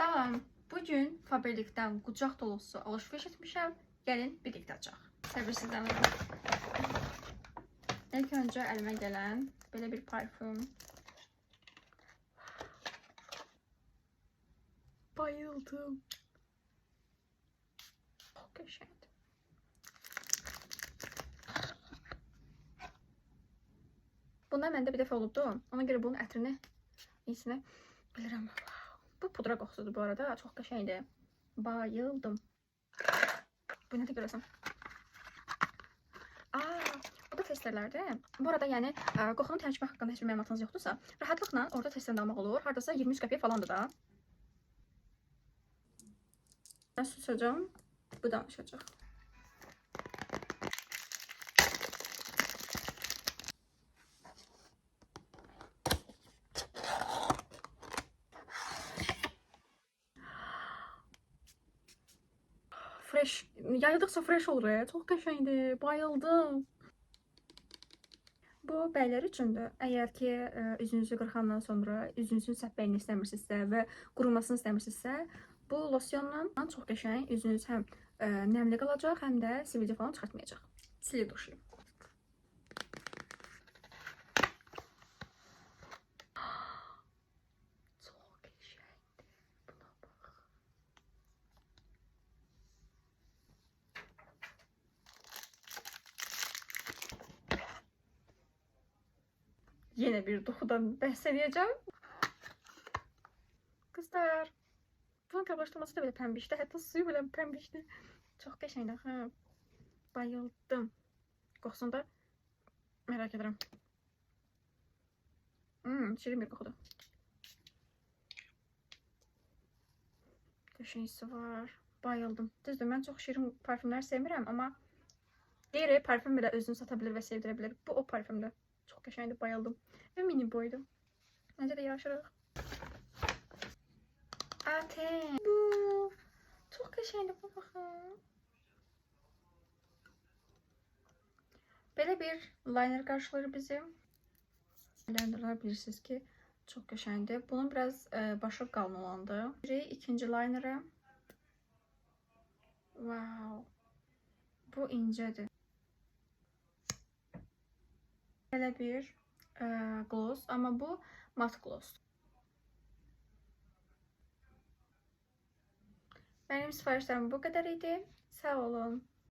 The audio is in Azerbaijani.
Salam, bugün Faberlikdən qucaq dolusu alışveriş etmişəm. Gəlin birlikdə açaq. Səbirsizlənirəm. İlk öncə əlimə gələn belə bir parfüm. Bayıldım. Çok qəşəngdir. Bundan məndə bir dəfə olubdu. Ona görə bunun ətrini iyisini bilirəm. Bu pudra qoxusudur bu arada. Çox qəşəngdir. Bayıldım. Bu nədir görəsən? Bu da testerlərdir. Bu arada yəni qoxunu tərkibə haqqında heç bir məlumatınız yoxdursa, rahatlıqla orada testerdən almaq olur. Hardasa 23 qəpiyə falandır da. Mən susacağım. Bu danışacaq. Fresh. Yayıldıqca fresh olur ya. Çox qəşəngdir. Bayıldım. Bu bəylər üçündür. Əgər ki üzünüzü qırxandan sonra üzünüzün səpbəyini istəmirsinizsə və qurumasını istəmirsinizsə, bu losyonla çox qəşəng üzünüz həm nəmli qalacaq, həm də sivilce falan çıxartmayacaq. Silir duşu. Yine bir dokudan bahsedeceğim. Kızlar, bunun karlaştırması da böyle pembişti. Hatta suyu bile pembişti. Çok geçeydi. Bayıldım. Kokusunu da merak ederim. Şirin bir kokudu. Köşeyisi var. Bayıldım. Düzdür, ben çok şirin parfümler sevmirəm, ama diğeri parfüm bile özünü satabilir ve sevdirebilir. Bu o parfümdü. Çok qəşəngdir, bayıldım. Ve mini boydu. Bence de yaraşırıq. Aten. Bu. Çok qəşəngdir, bu baxın. Belə bir liner qarşılayır bizi. Linerlər bilirsiniz ki, çok qəşəngdir. Bunun biraz başı qalın olandı. İkinci linerı. Wow. Bu incədir. Belə bir gloss, ama bu mat gloss. Benim siparişlerim bu kadar idi. Sağ olun.